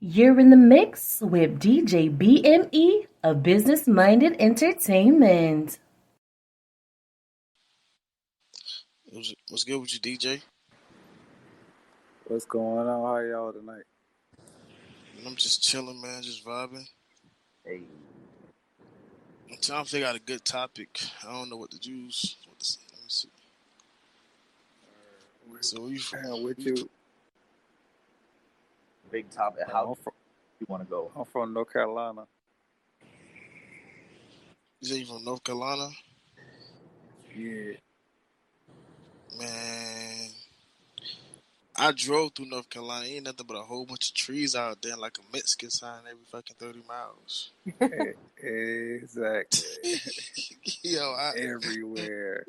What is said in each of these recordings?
You're in the mix with DJ BME of Business Minded Entertainment. What's good with you, DJ? What's going on? How y'all tonight? I'm just chilling, man, just vibing. Hey, I'm trying to figure out a good topic. I don't know what to use. What to say. Let me see. So where you from? With you? big topic. How you want to go? I'm from North Carolina. You say you from North Carolina? Yeah. Man, I drove through North Carolina. Ain't nothing but a whole bunch of trees out there, like a Mexican sign every fucking 30 miles. Exactly. Yo, Everywhere.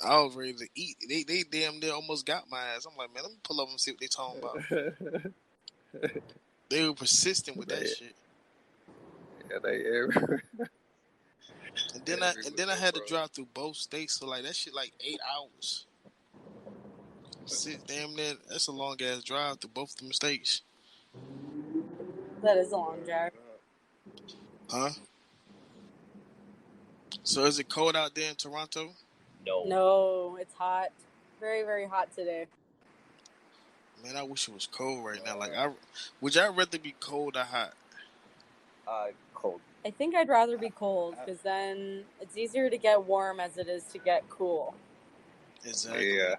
I was ready to eat. They damn near almost got my ass. I'm like, man, let me pull up and see what they talking about. They were persistent with that shit. Yeah, they everywhere. And then I had to drive through both states, so like that shit like 8 hours. Shit, damn near, that's a long ass drive through both of them states. That is a long drive. Huh? So is it cold out there in Toronto? No, it's hot. Very, very hot today. Man, I wish it was cold right now. Like, would y'all rather be cold or hot? Cold. I think I'd rather be cold because then it's easier to get warm as it is to get cool. Exactly. Yeah.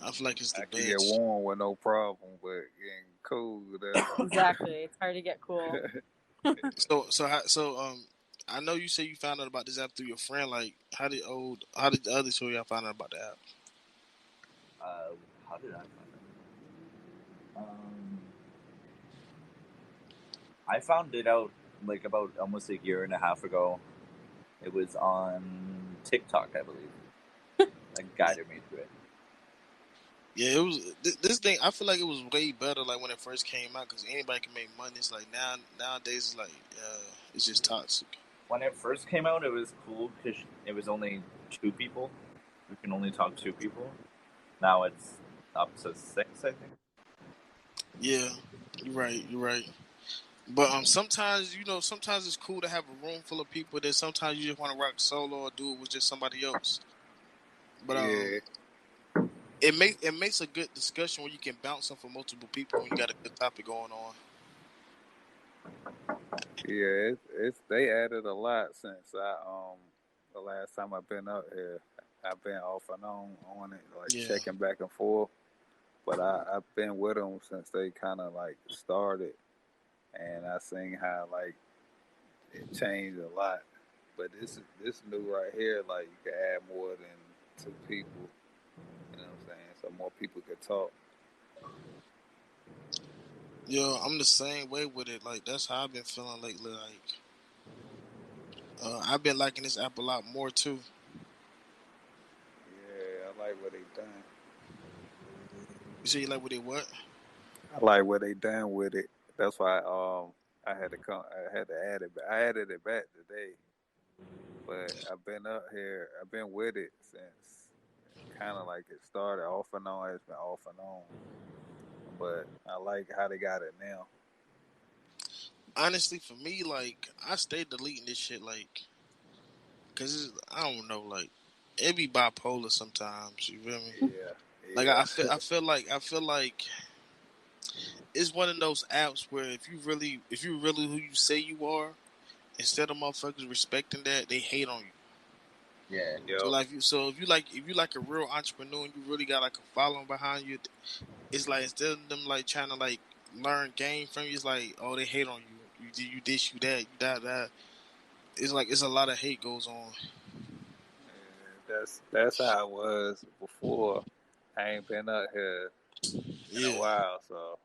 I feel like it's the best. I can get warm with no problem, but getting cold. Exactly. It's hard to get cool. I know you say you found out about this app through your friend. Like, how did the other two of y'all find out about the app? How did I find it? I found it out like about almost a year and a half ago. It was on TikTok, I believe. A guided me to it. Yeah, it was this thing. I feel like it was way better like when it first came out because anybody can make money. It's like nowadays it's like it's just toxic. When it first came out, it was cool because it was only 2 people. We can only talk 2 people. Now it's up to 6, I think. Yeah, you're right. But sometimes sometimes it's cool to have a room full of people. That sometimes you just want to rock solo or do it with just somebody else. But it makes a good discussion where you can bounce off of multiple people when you got a good topic going on. Yeah, they added a lot since the last time I've been up here. I've been off and on it, like checking back and forth. But I've been with them since they kind of like started, and I seen how like it changed a lot. But this new right here, like you can add more than 2 people. You know what I'm saying? So more people could talk. Yo, I'm the same way with it. Like that's how I've been feeling lately. Like I've been liking this app a lot more too. Yeah, I like what they done. You say you like what they what? I like what they done with it. That's why I had to add it. I added it back today. But I've been up here. I've been with it since kind of like it started off and on. It's been off and on. But I like how they got it now. Honestly, for me, like I stay deleting this shit, like, cause I don't know, like it be bipolar sometimes. You feel me? Yeah. Like I feel like it's one of those apps where if you really who you say you are, instead of motherfuckers respecting that, they hate on you. Yeah. Yep. So if you like a real entrepreneur and you really got like a following behind you, it's like instead of them like trying to like learn game from you, it's like, oh, they hate on you. You this, you that, you that. It's like it's a lot of hate goes on. Yeah, that's how it was before. I ain't been up here in a while, so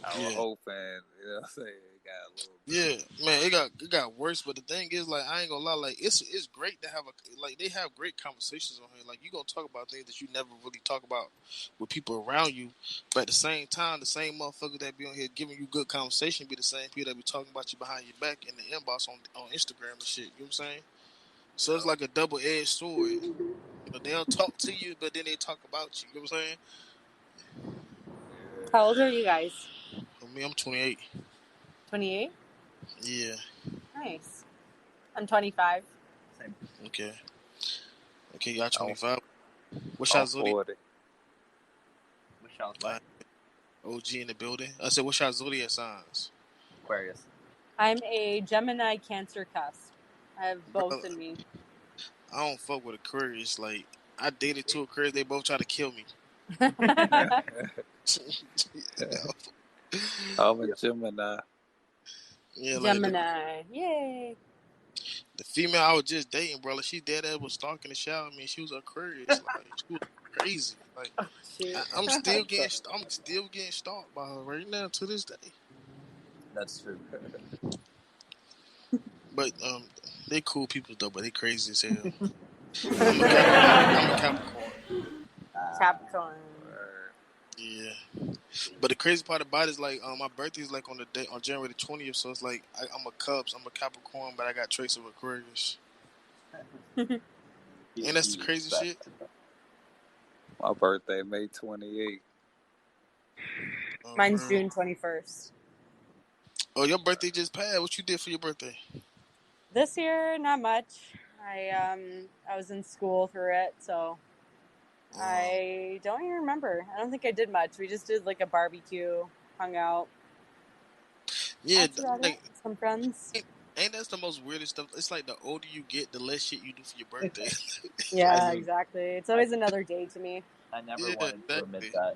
I was hoping, you know what I'm saying, it got a little bit. Yeah, man, it got worse. But the thing is, like, I ain't gonna lie, like, it's great to have they have great conversations on here. Like, you gonna talk about things that you never really talk about with people around you. But at the same time, the same motherfuckers that be on here giving you good conversation be the same people that be talking about you behind your back in the inbox on Instagram and shit. You know what I'm saying? So it's like a double-edged sword. They'll talk to you, but then they talk about you. You know what I'm saying? How old are you guys? For me, I'm 28. 28? Yeah. Nice. I'm 25. Same. Okay. Okay, y'all I'm, 25. What's I'm y'all zodiac? 40. Which sounds fine. OG in the building. I said, what's y'all zodiac signs? Aquarius. I'm a Gemini Cancer cusp. I have both Bro, in me. I don't fuck with Aquarius. Like, I dated two Aquarius. They both try to kill me. I'm a Gemini. Yeah, like Gemini. Yay. the female I was just dating, bro. Like, she dead ass was stalking the shower. I mean, she was Aquarius. Like, she was crazy. Like, Oh, shoot. I'm still getting stalked by her right now to this day. That's true. But they cool people though. But they crazy as hell. I'm a Capricorn. Capricorn. Yeah. But the crazy part about it is like my birthday is like on the day on January the 20th, so it's like I'm a Cubs, I'm a Capricorn, but I got traits of Aquarius. And that's the crazy shit. My birthday, May 28th. Mine's June 21st. Oh, your birthday just passed. What you did for your birthday? This year, not much. I was in school through it, so I don't even remember. I don't think I did much. We just did like a barbecue, hung out. Yeah, That's about like, it. Some friends. ain't that's the most weirdest stuff? It's like the older you get, the less shit you do for your birthday. Yeah, exactly. It's always another day to me. I never Yeah, wanted to admit exactly. that.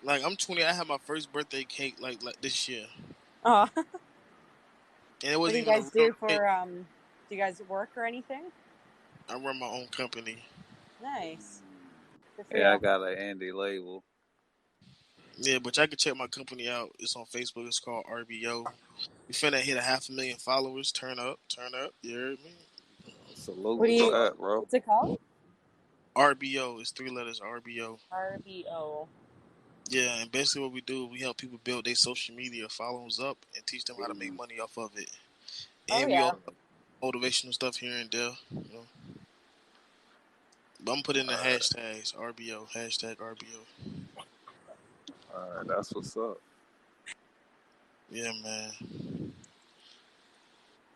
Like I'm 20, I had my first birthday cake like this year, Oh, and it what do wasn't you even a guys real do for? cake. Do you guys work or anything? I run my own company. Nice. Good for Yeah, I you. got an indie label. Yeah, but y'all can check my company out. It's on Facebook. It's called RBO. We finna hit 500,000 followers. Turn up. You heard me? Salute What do to you? that, bro. What's it called? RBO. It's 3 letters. RBO. RBO. Yeah, and basically what we do, we help people build their social media followers up and teach them how to make money off of it. Oh And we yeah. also motivational stuff here and there. You know? But I'm putting the hashtags RBO. Hashtag RBO. Alright, that's what's up. Yeah, man.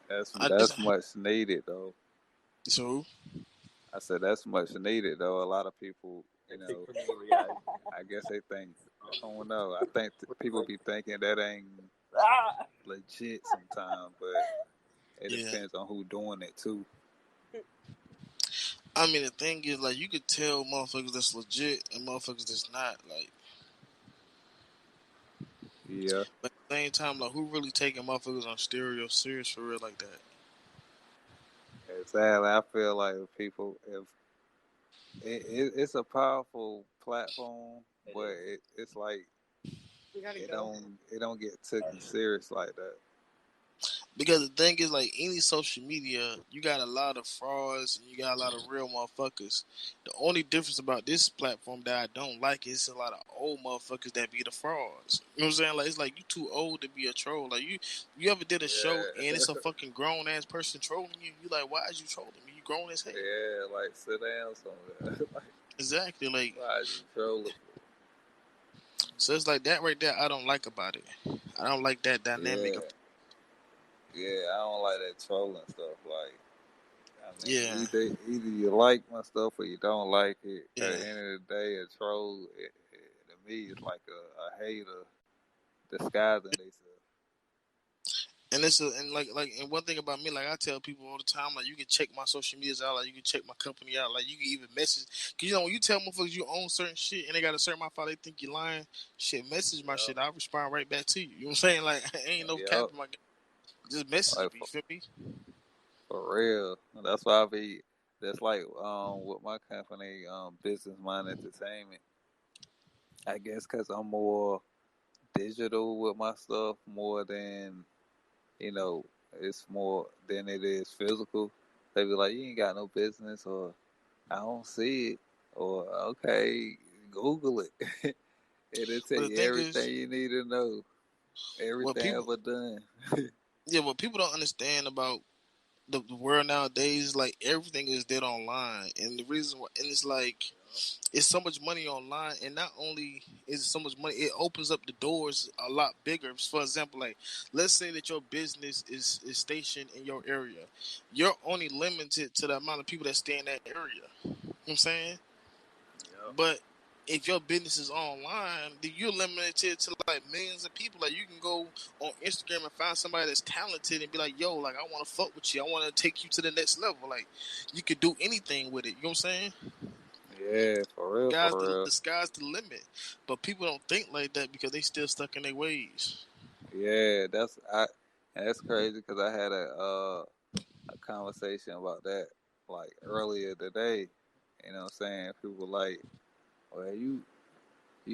That's much needed, though. So I said that's much needed, though. A lot of people, I guess they think, I don't know. I think people be thinking that ain't legit sometimes, but it depends on who doing it, too. I mean, the thing is, like, you could tell motherfuckers that's legit and motherfuckers that's not. Like, yeah. but at the same time, like, who really taking motherfuckers on stereo serious for real like that? Exactly. I feel like if it's a powerful platform, but it's like it don't get taken serious like that. Because the thing is, like, any social media, you got a lot of frauds and you got a lot of real motherfuckers. The only difference about this platform that I don't like is a lot of old motherfuckers that be the frauds. You know what I'm saying? Like, it's like you too old to be a troll. Like, you ever did a show and it's a fucking grown ass person trolling you? You like, why is you trolling me? You grown as hell. Yeah, like sit down somewhere. Like, exactly. Like, why is you trolling? So it's like that right there. I don't like about it. I don't like that dynamic. Yeah, I don't like that trolling stuff. Like, I mean, yeah, either you like my stuff or you don't like it. Yeah. At the end of the day, a troll to me is like a hater disguising themselves. And one thing about me, like I tell people all the time, like you can check my social medias out, like you can check my company out, like you can even message. Cause you know when you tell motherfuckers you own certain shit and they got a certain amount of they think you're lying, shit, message my shit, I'll respond right back to you. You know what I'm saying? Like ain't no cap in my game. Just message like, me, you feel me? For real. That's why I be. That's like with my company, Business Mind Entertainment. I guess because I'm more digital with my stuff more than it's more than it is physical. They be like, you ain't got no business, or I don't see it, or okay, Google it. It'll tell you everything you need to know. Everything ever done. Yeah, what people don't understand about the world nowadays, like everything is dead online, and the reason why, and it's like it's so much money online, and not only is it so much money, it opens up the doors a lot bigger. For example, like let's say that your business is stationed in your area, you're only limited to the amount of people that stay in that area. You know what I'm saying? Yep. But if your business is online, then you're limited to like millions of people. Like you can go on Instagram and find somebody that's talented and be like, "Yo, like I want to fuck with you. I want to take you to the next level." Like you could do anything with it. You know what I'm saying? Yeah, for real, Guys, for real. the sky's the limit. But people don't think like that because they still stuck in their ways. Yeah, and that's crazy because I had a conversation about that like earlier today. You know what I'm saying? People like, well, you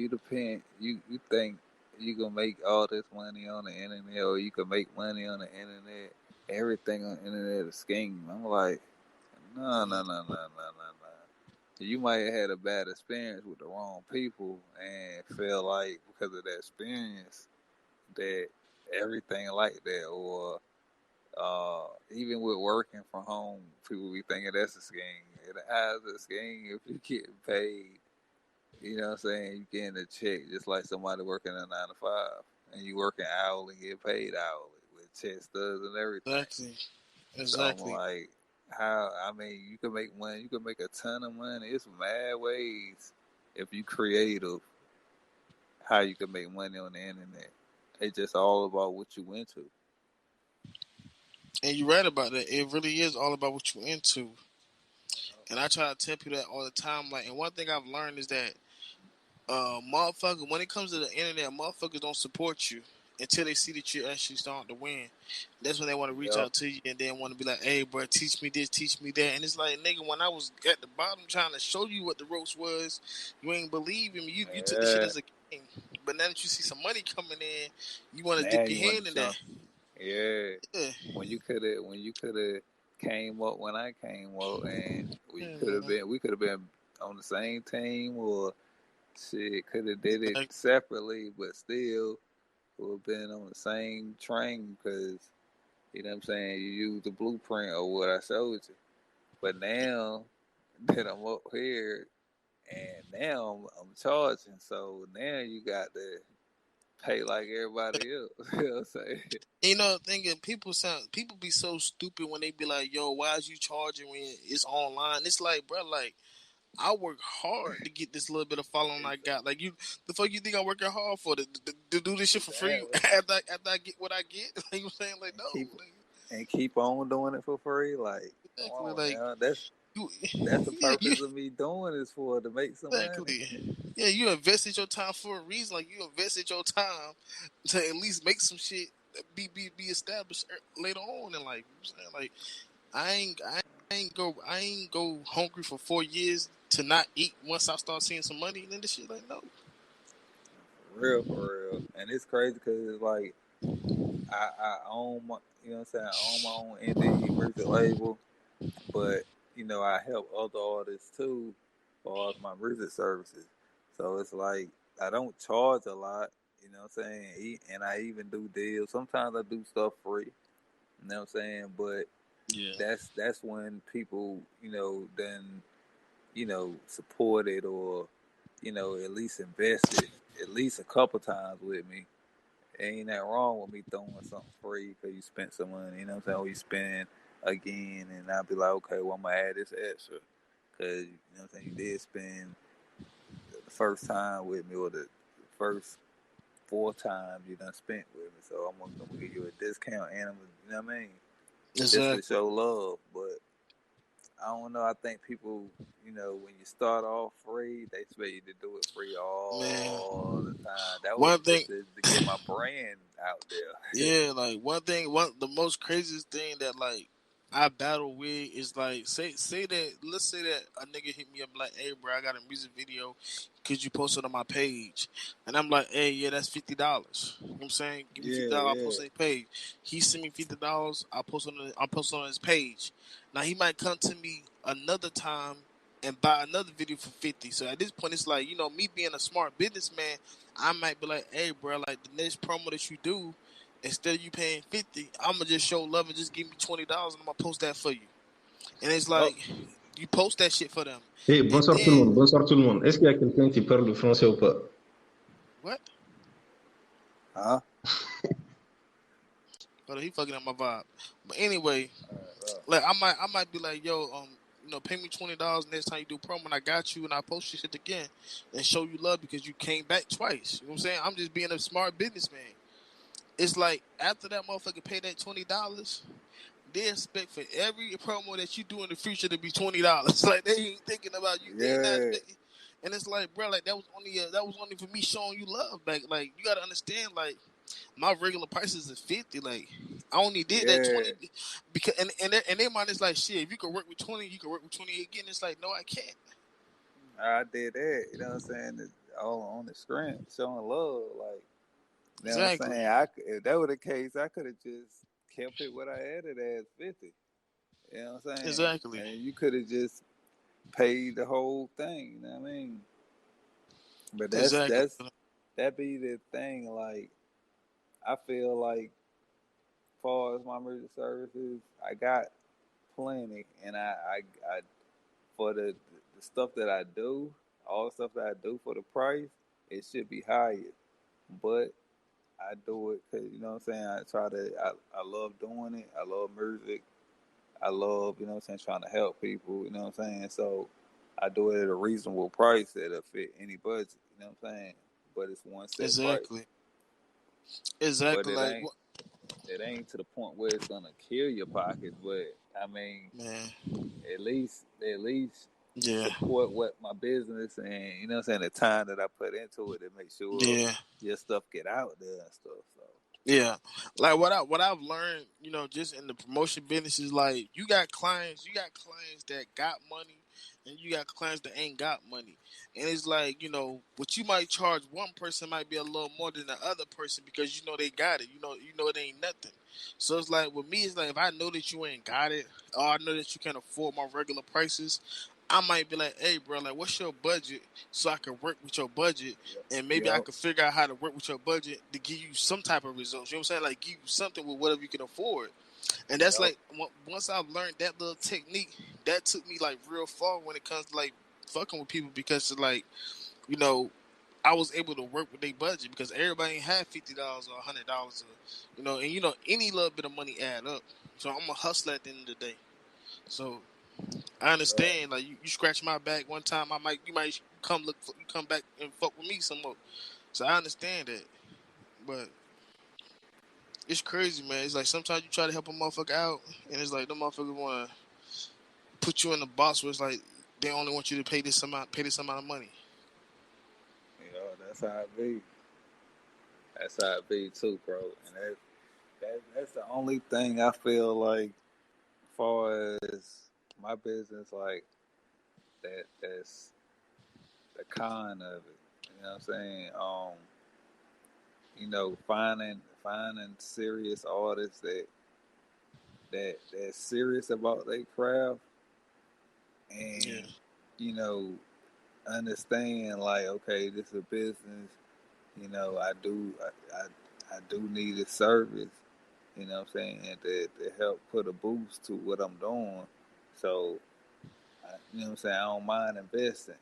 depend, you think you can make all this money on the internet, or you can make money on the internet. Everything on the internet is scheme. I'm like, no, no, no, no, no, no, no. You might have had a bad experience with the wrong people and feel like because of that experience that everything like that, or even with working from home, people be thinking that's a scheme. It has a scheme if you get paid. You know what I'm saying? You getting a check just like somebody working a 9 to 5, and you working hourly, get paid hourly with check stubs and everything. Exactly. So I'm Exactly. like, how? I mean, you can make money. You can make a ton of money. It's mad ways if you creative how you can make money on the internet. It's just all about what you into. And you're right about that. It really is all about what you're into. And I try to tell people that all the time. Like, and one thing I've learned is that motherfucker, when it comes to the internet, motherfuckers don't support you until they see that you're actually starting to win. That's when they want to reach Yep. out to you and then want to be like, "Hey, bro, teach me this, teach me that." And it's like, nigga, when I was at the bottom trying to show you what the ropes was, you ain't believe in me. You took the shit Yeah. as a game. But now that you see some money coming in, you want to Now dip your you want hand to in that. jump. Yeah. Yeah. When you could have came up when I came up, and Yeah. we could have been on the same team, or shit could have did it Like, separately, but still would have been on the same train because you know what I'm saying. You use the blueprint of what I showed you, but now that I'm up here and now I'm charging, so now you got to pay like everybody else. You know what I'm saying? you know, thinking people be so stupid when they be like, "Yo, why is you charging when it's online?" It's like, bro, like I work hard to get this little bit of following I got. Like you, the fuck you think I'm working hard for to do this shit for free Exactly. after I get what I get? Like you saying, like And no, keep on doing it for free. Like, come exactly. on Like now. you, That's the yeah, purpose of me doing this for, to make some money. exactly. Yeah, you invested your time for a reason. Like you invested your time to at least make some shit be established later on in life. You know what I'm saying? Like I ain't go hungry for 4 years to not eat once I start seeing some money and then this shit like no. For real, for real. And it's crazy because it's like I own my, you know what I'm saying? I own my own indie music label, but you know I help other artists too for all my music services. So it's like I don't charge a lot. You know what I'm saying? And I even do deals. Sometimes I do stuff free. You know what I'm saying? But Yeah. that's when people, you know, then, you know, support it, or, you know, at least invested at least a couple times with me. Ain't that wrong with me throwing something free because you spent some money, you know what I'm saying? Or you spend again, and I'll be like, okay, well, I'm going to add this extra because, you know what I'm saying, you did spend the first time with me, or the first 4 times you done spent with me. So I'm going to give you a discount, and I'm, you know what I mean? Just to Exactly. show love. But I don't know. I think people, you know, when you start off free, they expect you to do it free Man. all the time. That was One thing just to get my brand out there. yeah, like one the most craziest thing that like I battle with is like say that let's say that a nigga hit me up like, "Hey bro, I got a music video, could you post it on my page?" And I'm like, "Hey, yeah, that's $50. You know what I'm saying? Give me Yeah, $50, I'll yeah. post on his page." He sent me $50, I'll post on his page. Now he might come to me another time and buy another video for 50. So at this point it's like, you know, me being a smart businessman, I might be like, "Hey bro, like the next promo that you do, instead of you paying 50, I'm gonna just show love and just give me $20 and I'm gonna post that for you." And it's Yup. like You post that shit for them, Hey, and bonsoir tout le then monde, bonsoir tout le monde. Est-ce qu'il y a quelqu'un qui parle le français ou pas? what? Huh? Hold on, he fucking up my vibe. But anyway, like I might be like, yo, pay me $20 next time you do promo, and I got you, and I post your shit again, and show you love because you came back twice. You know what I'm saying? I'm just being a smart businessman. It's like after that motherfucker pay that $20, they expect for every promo that you do in the future to be $20. Like they ain't thinking about you. They not. Yeah, And it's like, bro, like that was only for me showing you love back. Like you gotta understand, like my regular prices is 50. Like I only did that yeah. 20 because and their mind is like, shit. If you could work with 20, you could work with 20 again. It's like, no, I can't. I did that. You know what I'm saying? It's all on the screen, showing love. Like, you know what I'm Exactly. saying? If that were the case, I could have just kept it what I had it as 50. You know what I'm saying? Exactly. And you could have just paid the whole thing. You know what I mean? But Exactly. that be the thing. Like, I feel like, as far as my music services, I got plenty, and I for the stuff that I do, all the stuff that I do for the price, it should be higher. But I do it because, you know what I'm saying, I love doing it. I love music. I love, you know what I'm saying, trying to help people, you know what I'm saying? So I do it at a reasonable price that'll fit any budget, you know what I'm saying? But it's one set price. But Exactly. Like, it ain't to the point where it's gonna kill your pockets, but I mean, man, at least yeah, support what my business and, you know what I'm saying, the time that I put into it to make sure yeah. your stuff get out there and stuff. So Yeah, like what I've learned, just in the promotion business is like you got clients that got money, and you got clients that ain't got money, and it's like what you might charge one person might be a little more than the other person because they got it, it ain't nothing. So it's like with me, it's like if I know that you ain't got it, or I know that you can't afford my regular prices, I might be like, hey, bro, like what's your budget so I can work with your budget, and maybe I yep, could figure out how to work with your budget to give you some type of results. You know what I'm saying? Like give you something with whatever you can afford. And that's yep, like once I've learned that little technique, that took me like real far when it comes to like fucking with people because it's like you know I was able to work with their budget because everybody ain't had $50 or $100, and any little bit of money add up. So I'm a hustler at the end of the day. So I yep. understand. Like you scratch my back one time, you might come back and fuck with me some more. So I understand that, but it's crazy, man. It's like sometimes you try to help a motherfucker out, and it's like the motherfucker want to put you in the box where it's like they only want you to pay this amount of money. That's how it be. That's how it be too, bro. And that's the only thing I feel like, as far as my business, like that's the con of it. You know what I'm saying? Finding serious artists that's serious about their craft Yeah, and, you know, understand like, okay, this is a business. I do need a service. You know what I'm saying? And to help put a boost to what I'm doing. So, you know what I'm saying? I don't mind investing.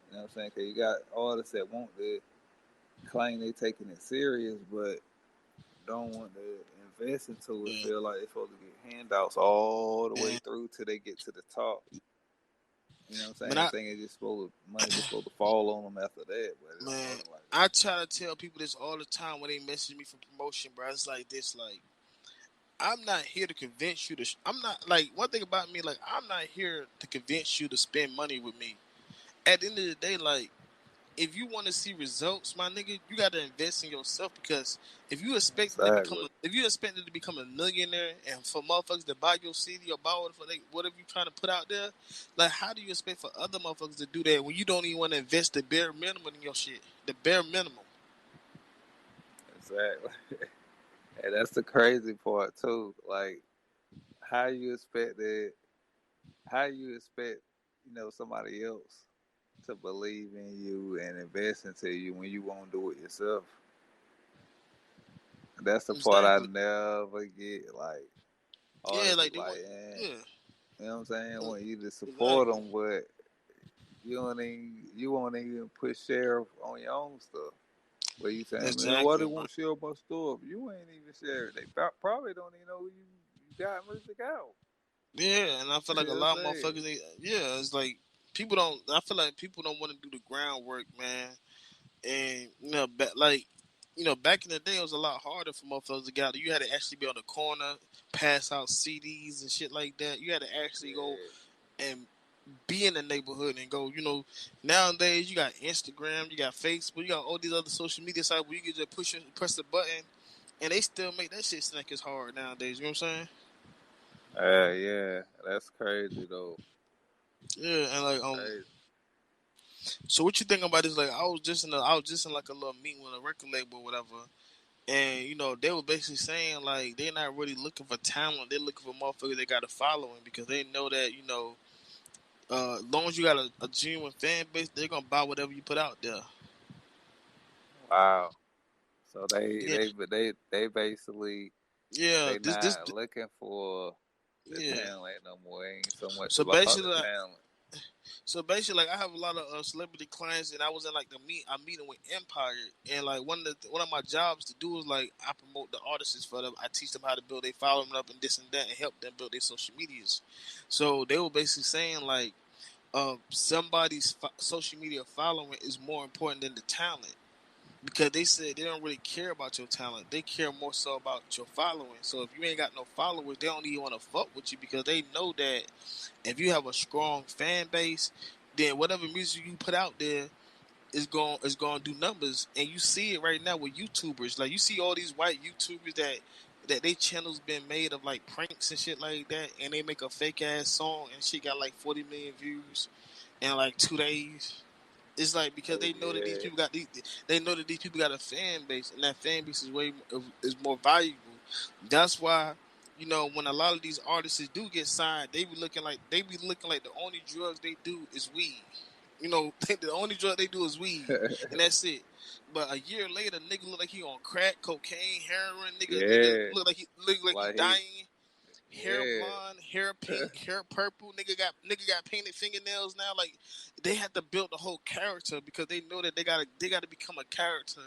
You know what I'm saying? Because you got artists that want to claim they taking it serious, but don't want to invest into it. yeah, Feel like they're supposed to get handouts all the way yeah. through till they get to the top. You know what I'm Man, saying? Think it's just money just supposed to fall on them after that, but it don't man, work like I try to tell people this all the time when they message me for promotion, bro. It's like this, like I'm not here to convince you to. I'm not like one thing about me, like I'm not here to convince you to spend money with me. At the end of the day, like if you want to see results, my nigga, you got to invest in yourself because that. Exactly. if you expecting to become a millionaire and for motherfuckers to buy your CD or buy whatever you trying to put out there, like how do you expect for other motherfuckers to do that when you don't even want to invest the bare minimum in your shit, the bare minimum? Exactly. And that's the crazy part too. Like, how you expect that? How you expect, somebody else to believe in you and invest into you when you won't do it yourself? That's the part I Exactly. never get. Like, Yeah, artists be like they like, want. Yeah. You know what I'm saying? Want you to support Exactly. them, but you won't even put share on your own stuff. Where you saying, man, why they Exactly, bro. won't share my stuff? You ain't even share it. They probably don't even know you got music out. Yeah, and I feel You like a know what lot I'm of saying? motherfuckers. Yeah, it's like people don't. I feel like people don't want to do the groundwork, man. And back in the day, it was a lot harder for motherfuckers to get out. You had to actually be on the corner, pass out CDs and shit like that. You had to actually go Yeah. and be in the neighborhood and go. Nowadays you got Instagram, you got Facebook, you got all these other social media sites where you can just press the button, and they still make that shit snack as hard nowadays. You know what I'm saying? Yeah, that's crazy though. Yeah, and like Crazy. So what you think about this? Like, I was just in like a little meeting with a record label or whatever, and they were basically saying like they're not really looking for talent, they're looking for motherfuckers they got a following because they know that as long as you got a genuine fan base, they're gonna buy whatever you put out there. Wow. So Yeah, they basically yeah. they This not looking for the yeah. talent no more. It ain't so much So about the basically, talent. like I have a lot of celebrity clients, and I was in like a meeting with Empire, and like one of my jobs to do is like I promote the artists for them. I teach them how to build their following up and this and that, and help them build their social medias. So they were basically saying like, somebody's social media following is more important than the talent. Because they said they don't really care about your talent. They care more so about your following. So if you ain't got no followers, they don't even want to fuck with you because they know that if you have a strong fan base, then whatever music you put out there is going to do numbers. And you see it right now with YouTubers. Like you see all these white YouTubers that they channels been made of like pranks and shit like that, and they make a fake ass song and shit got like 40 million views in like 2 days. It's like because Oh they know that these yeah. people got they know that these people got a fan base, and that fan base is more valuable. That's why when a lot of these artists do get signed, they be looking like the only drugs they do is weed. The only drug they do is weed, and that's it. But a year later, nigga look like he on crack, cocaine, heroin. Nigga Yeah. look like he Like he dying. Hair yeah. blonde, hair pink, hair purple. Nigga got painted fingernails now. Like they have to build the whole character because they know that they gotta become a character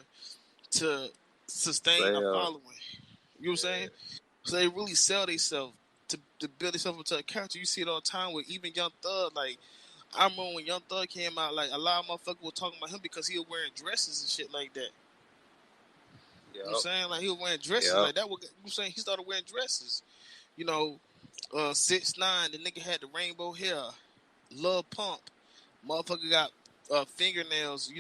to sustain a Sell. following. You know what I'm saying? Yeah. So they really sell themselves to build themselves into a character. You see it all the time with even Young Thug. Like I remember when Young Thug came out, like a lot of motherfuckers were talking about him because he was wearing dresses and shit like that. You know what I'm Yep. saying? Like he was wearing dresses Yep. like that. You know what I'm saying? He started wearing dresses. You know, 6ix9ine, the nigga had the rainbow hair. Lil Pump, motherfucker got fingernails,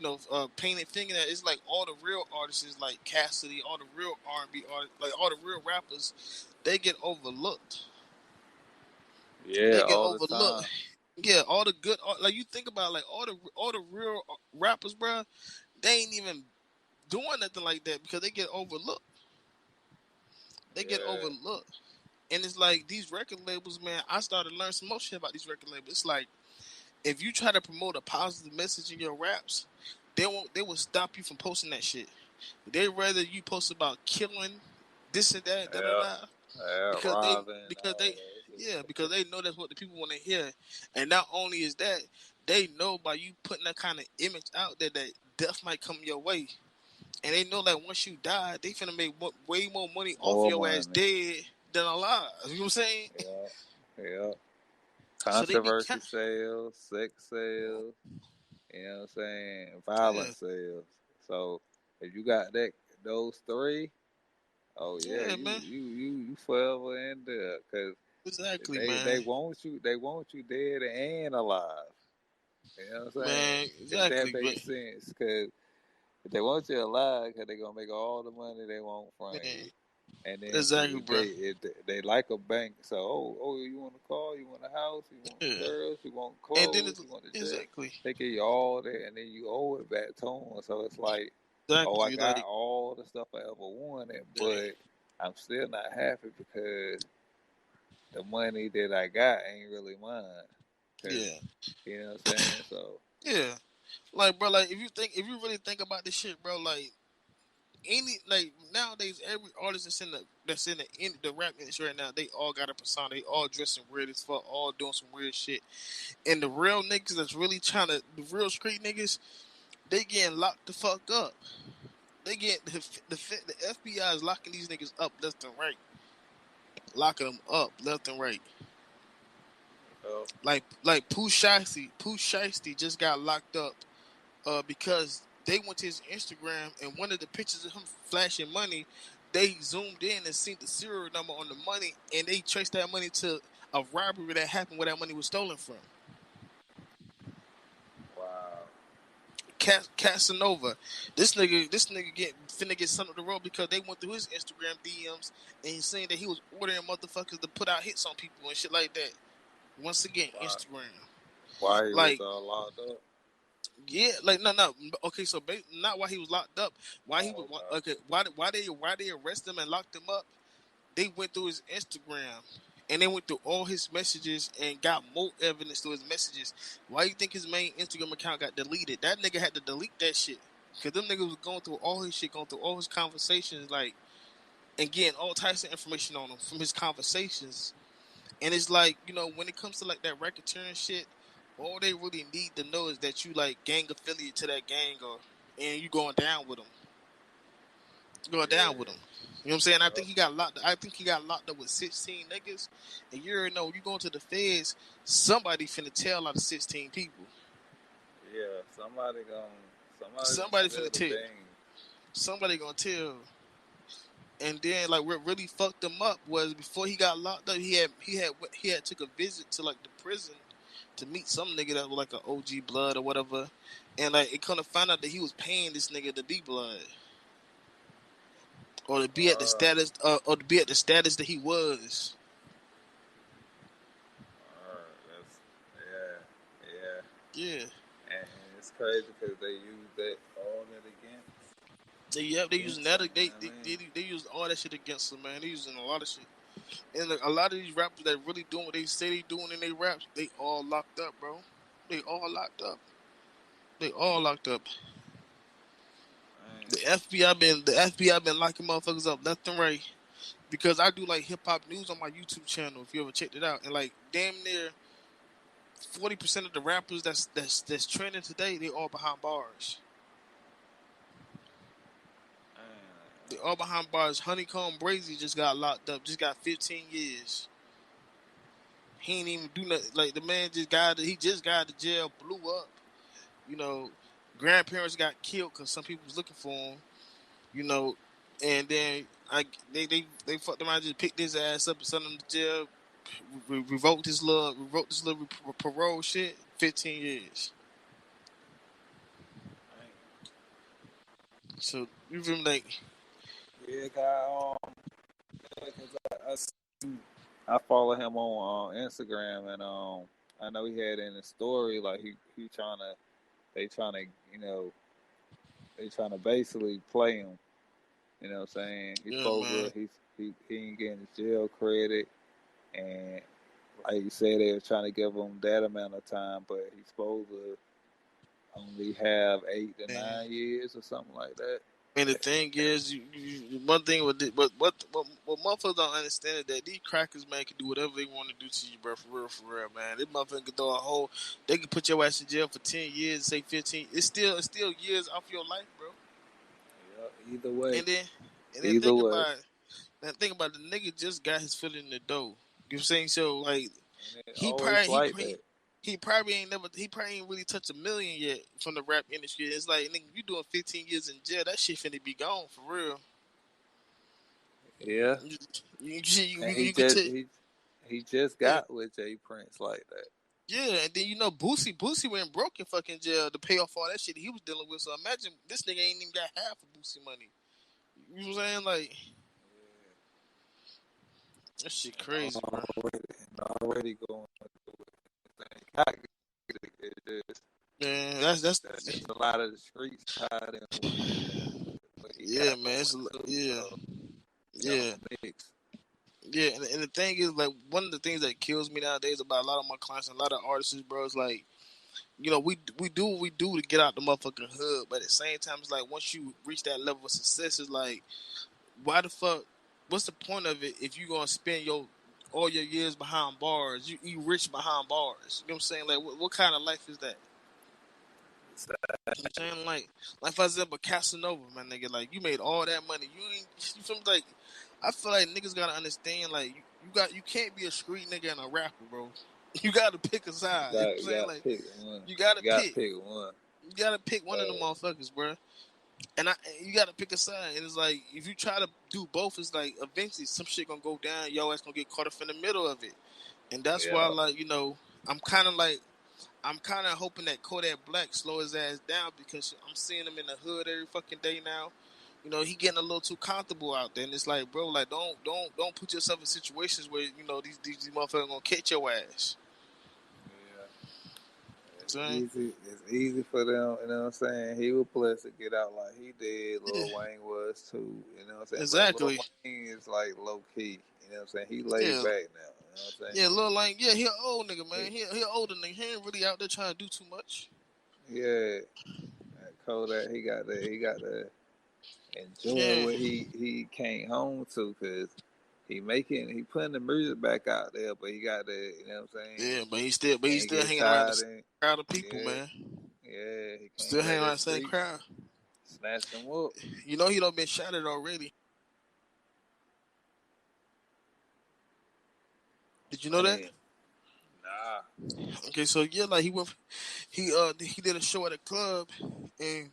painted fingernails. It's like all the real artists, like Cassidy, all the real R&B artists, like all the real rappers, they get overlooked. Yeah, They get all the overlooked. time. Yeah, all the good, like you think about, like all the real rappers, bro. They ain't even doing nothing like that because they get overlooked. They get Yeah. overlooked. And it's like these record labels, man. I started to learn some more shit about these record labels. It's like if you try to promote a positive message in your raps, they will stop you from posting that shit. They rather you post about killing this and that, da da Yeah. da, Yeah. because they Robin, because all they that shit. yeah because they know that's what the people want to hear. And not only is that, they know by you putting that kind of image out there that death might come your way. And they know that once you die, they finna make way more money off More your ass money. dead than alive. You know what I'm saying? Yeah. Yeah. So they be Controversy sales, sex sales, you know what I'm saying? yeah, Violence sales. So if you got those three, oh yeah, yeah, you man, you you you forever in there because exactly, they man, want you dead and alive. You know what I'm saying? man, If that exactly, but makes sense, because if they want you alive, because they gonna make all the money they want from man, you. And then exactly, bro. they like a bank. So you want a car, you want a house, you want Yeah, girls, you want and then clothes, it's you want a dress. exactly, They give you all that, and then you owe it back to them. So it's like, oh, I exactly got like all the stuff I ever wanted, yeah, but I'm still not happy because the money that I got ain't really mine. Cause yeah, you know what I'm saying. So yeah. Like, bro, like if you really think about this shit, bro, like nowadays every artist that's in the rap industry right now, they all got a persona. They all dressing weird as fuck, all doing some weird shit. And the real niggas that's really the real street niggas, they getting locked the fuck up. They get the FBI is locking these niggas up left and right, locking them up left and right. Oh. Like Pooh Shiesty just got locked up because they went to his Instagram and one of the pictures of him flashing money, they zoomed in and seen the serial number on the money, and they traced that money to a robbery that happened where that money was stolen from. Wow. Casanova, this nigga finna get sent up the road because they went through his Instagram DMs and he's saying that he was ordering motherfuckers to put out hits on people and shit like that. Once again, Wow. Instagram. Why he like, was locked up? Yeah, like no. Okay, so not why he was locked up. Why he was okay? Why they arrest him and locked him up? They went through his Instagram and they went through all his messages and got more evidence to his messages. Why you think his main Instagram account got deleted? That nigga had to delete that shit because them niggas was going through all his shit, going through all his conversations, like, and getting all types of information on him from his conversations. And it's like, you know, when it comes to like that racketeering shit, all they really need to know is that you like gang affiliate to that gang, and you going down with them. Down with them. You know what I'm saying? I think he got locked up with 16 niggas. And you already know, when you going to the feds, somebody finna tell out of 16 people. Yeah, somebody finna tell. Somebody gonna tell. And then, like, what really fucked him up was before he got locked up, he had took a visit to like the prison to meet some nigga that was like an OG blood or whatever, and like it kind of found out that he was paying this nigga to be blood, or to be at the status, or to be at the status that he was. Yeah. And it's crazy because they use all that against. They using that. They used all that shit against him, man. They using a lot of shit. And like, a lot of these rappers that really doing what they say they doing in their raps, they all locked up, bro. They all locked up. The FBI been locking motherfuckers up left and right because I do like hip hop news on my YouTube channel. If you ever checked it out, and like damn near 40% of the rappers that's trending today, they all behind bars. They all behind bars. Honeycomb Brazy just got locked up. Just got 15 years. He ain't even do nothing. Like, the man just got out of jail, blew up. You know, grandparents got killed because some people was looking for him. You know, and then they fucked him out, just picked his ass up and sent him to jail. Revoked his little parole shit. 15 years. So you remember, like, I follow him on Instagram, and I know he had in his story like they trying to basically play him. You know what I'm saying? He ain't getting his jail credit, and like you said, they were trying to give him that amount of time, but he's supposed to only have 8 to 9 years or something like that. And the thing is, one thing with it, but what motherfuckers don't understand is that these crackers, man, can do whatever they want to do to you, bro. For real, man. This motherfucker can throw they can put your ass in jail for 10 years, say 15. It's still years off your life, bro. Yeah, either way. And then think about it, the nigga just got his foot in the door. You know what I'm saying? So like, he probably ain't really touched $1 million yet from the rap industry. It's like, nigga, you doing 15 years in jail, that shit finna be gone for real. Yeah. He just got with Jay Prince like that. Yeah, and then Boosie went broke in fucking jail to pay off all that shit he was dealing with. So imagine this nigga ain't even got half of Boosie money. You know what I'm saying? Like, that shit crazy, bro. Already going. Man, that's a lot of the streets tied in. Yeah, man. Yeah, and the thing is, like, one of the things that kills me nowadays about a lot of my clients and a lot of artists, bro, is like, we do what we do to get out the motherfucking hood, but at the same time, it's like once you reach that level of success, it's like, why the fuck? What's the point of it if you gonna spend all your years behind bars? You rich behind bars. You know what I'm saying? Like, what kind of life is that? You know what I'm saying? Like for example, Casanova, my nigga, like you made all that money. You feel me? Like, I feel like niggas gotta understand, like you can't be a street nigga and a rapper, bro. You gotta pick a side. You know what I'm saying? Like, pick one. you gotta pick. Pick one. You gotta pick one of them motherfuckers, bro. And you gotta pick a side. And it's like, if you try to do both, it's like eventually some shit gonna go down. Yo ass gonna get caught up in the middle of it. And that's why, like, I'm kind of hoping that Kodak Black slow his ass down, because I'm seeing him in the hood every fucking day now. He getting a little too comfortable out there, and it's like, bro, like, don't put yourself in situations where these motherfuckers gonna catch your ass. It's easy for them, you know what I'm saying? He was blessed to get out like he did. Lil Wayne was too, you know what I'm saying? Exactly. But Lil Wayne is like low key, you know what I'm saying? He laid back now, you know what I'm saying? Yeah, Lil Wayne, he an old nigga, man. He an older nigga. He ain't really out there trying to do too much. Yeah. Kodak, he got to enjoy what he came home to, because he putting the music back out there, but he got to, you know what I'm saying? Yeah, but he's still hanging around the same crowd of people, man. Yeah, he can't still hanging around the same crowd. Snatch them up. He done been shot at already. Did you know that? Nah. Okay, so yeah, like he did a show at a club, and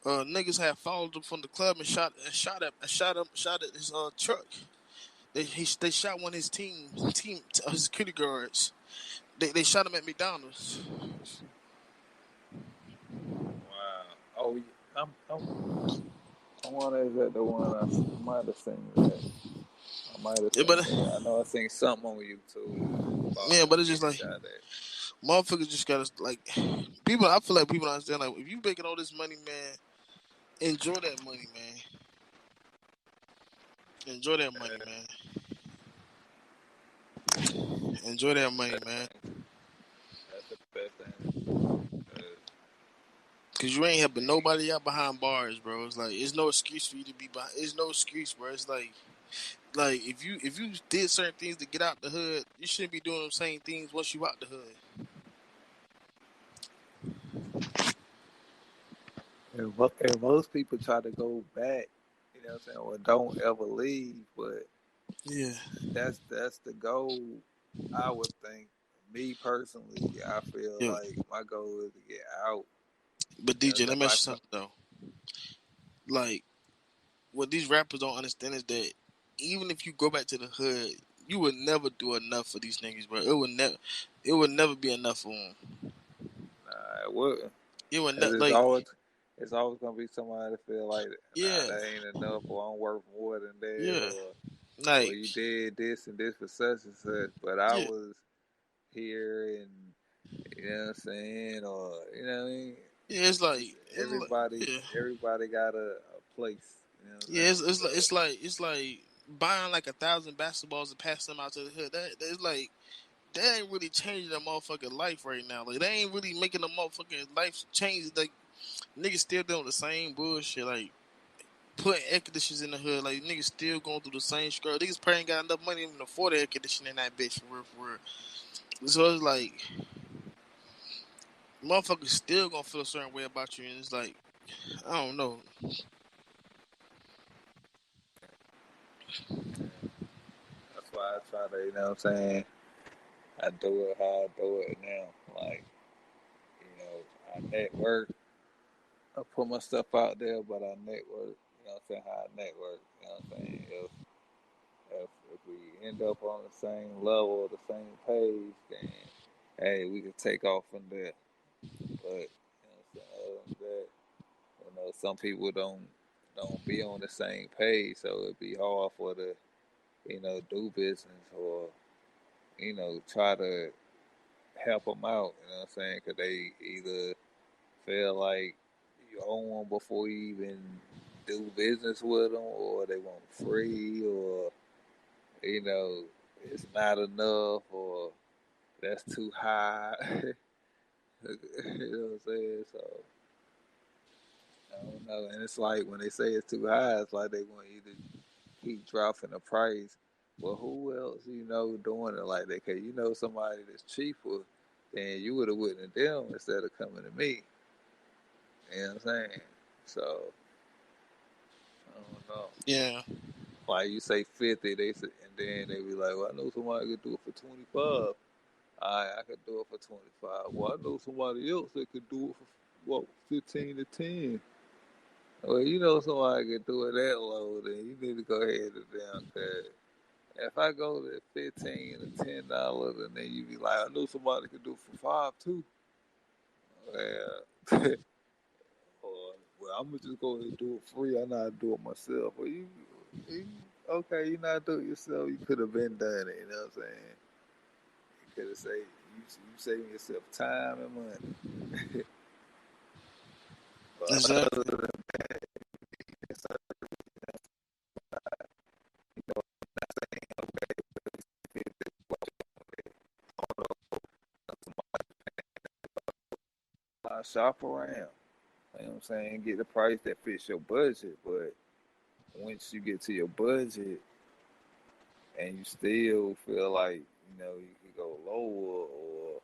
niggas had followed him from the club and shot at his truck. They shot one of his his security guards. They shot him at McDonald's. Wow. Oh, I wonder is that the one I might have seen that. I might have seen that. I know I seen something on YouTube. Yeah, but it's just like, motherfuckers just gotta, like, people. I feel like people don't understand, like, if you making all this money, man, enjoy that money, man. Enjoy that money, man. Enjoy that money, man. That's the best thing. Cause you ain't helping nobody out behind bars, bro. It's like, it's no excuse for you to be behind. It's no excuse, bro. It's like if you did certain things to get out the hood, you shouldn't be doing those same things once you out the hood. And most people try to go back, you know what I'm saying, or don't ever leave, but yeah, that's the goal. I would think. Me personally, I feel like my goal is to get out. But DJ, let me ask you something though. Like, what these rappers don't understand is that even if you go back to the hood, you would never do enough for these niggas, bro. It would never be enough for them. Nah, it wouldn't. It would never. It's always gonna be somebody that feel like, that ain't enough, or I'm worth more than that, or you did this and this for such and such, but I was here, and you know what I'm saying, or you know what I mean. Yeah, it's like everybody got a place. You know what I'm saying? It's like buying like 1,000 basketballs and passing them out to the hood. That's like, that ain't really changing the motherfucking life right now. Like, they ain't really making the motherfucking life change. Like, niggas still doing the same bullshit. Like, putting air conditioners in the hood. Like, niggas still going through the same struggle. Niggas probably ain't got enough money to even afford the air conditioning in that bitch, for real. So it's like, motherfuckers still gonna feel a certain way about you, and it's like, I don't know. That's why I try to, you know what I'm saying, I do it how I do it now. Like, you know, I network. I put my stuff out there, but I network. You know what I'm saying? How I network. You know what I'm saying? If we end up on the same level, the same page, then hey, we can take off from there. But you know what I'm saying? Other than that, you know, some people don't be on the same page, so it'd be hard for the, you know, do business, or you know, try to help them out. You know what I'm saying? Because they either feel like you own them before you even do business with them, or they want free, or you know, it's not enough, or that's too high. You know what I'm saying? So I don't know. And it's like when they say it's too high, it's like they want you to keep dropping the price. Well, who else doing it like that? Cause somebody that's cheaper, then you would have went to them instead of coming to me. You know what I'm saying? So I don't know. Yeah. Like you say 50, they say, and then they be like, "Well, I know somebody could do it for 25. I could do it for 25. Well, I know somebody else that could do it for 15 to 10. Well, somebody could do it that low, then you need to go ahead and down. Cause if I go to 15 to $10, and then you be like, I know somebody could do it for 5 too. Well, well, I'm gonna just go ahead and do it free. I know how to do it myself. Well, okay, you know how to do it yourself. You could have been done it. You know what I'm saying? You could have saved you saving yourself time and money. But Exactly. other than that, it's not, shop around. You know what I'm saying? Get the price that fits your budget. But once you get to your budget and you still feel like, you could go lower or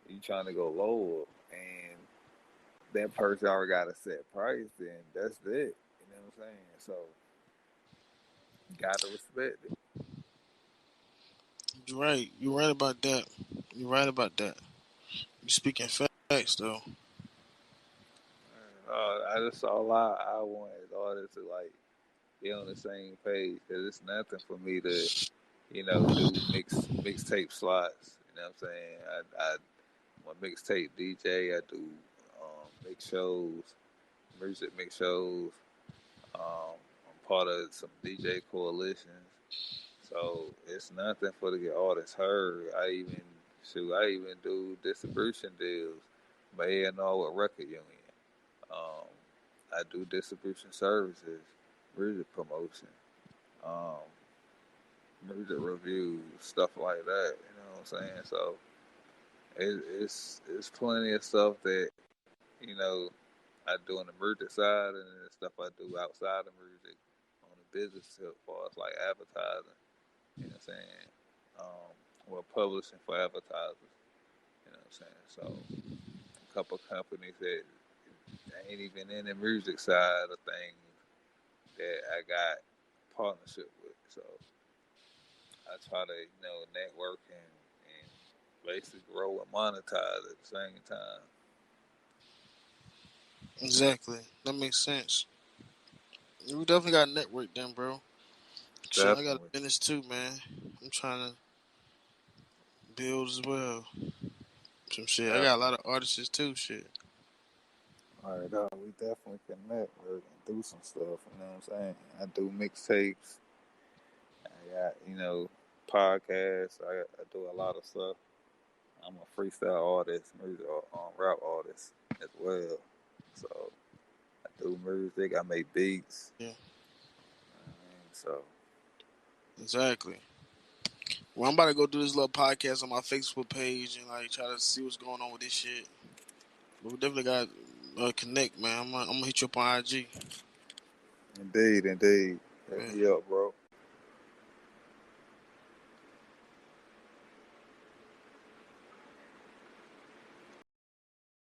you trying to go lower and that person already got a set price, then that's it. You know what I'm saying? So you gotta respect it. You're right. You're right about that. You're right about that. You speaking facts though. That's all I want is artists to like be on the same page because it's nothing for me to, do mixtape slots. You know what I'm saying? I'm a mixtape DJ. I do mix shows, music mix shows. I'm part of some DJ coalitions. So it's nothing for to get artists heard. I even do distribution deals, my A&R with Record Union. Um, I do distribution services, music promotion, um, music reviews, stuff like that. You know what I'm saying? So it's plenty of stuff that you know I do on the music side, and then the stuff I do outside of music on the business tip, as far as like advertising. You know what I'm saying? Well, publishing for advertisers. You know what I'm saying? So, a couple of companies that ain't even in the music side of things that I got partnership with. So, I try to, network and basically grow and monetize at the same time. Exactly. That makes sense. We definitely got a network then, bro. Shit, I got a Definitely. business too, man. I'm trying to build as well. Some shit. I got a lot Definitely. of artists too. Shit. All right, we definitely can network and do some stuff. You know what I'm saying? I do mixtapes. I got, podcasts. I do a lot of stuff. I'm a freestyle artist, music, rap artist as well. So I do music. I make beats. Yeah. So Exactly. Well, I'm about to go do this little podcast on my Facebook page and like try to see what's going on with this shit. But we definitely got connect, man. I'm gonna hit you up on IG. indeed, hit Yeah. me up, bro.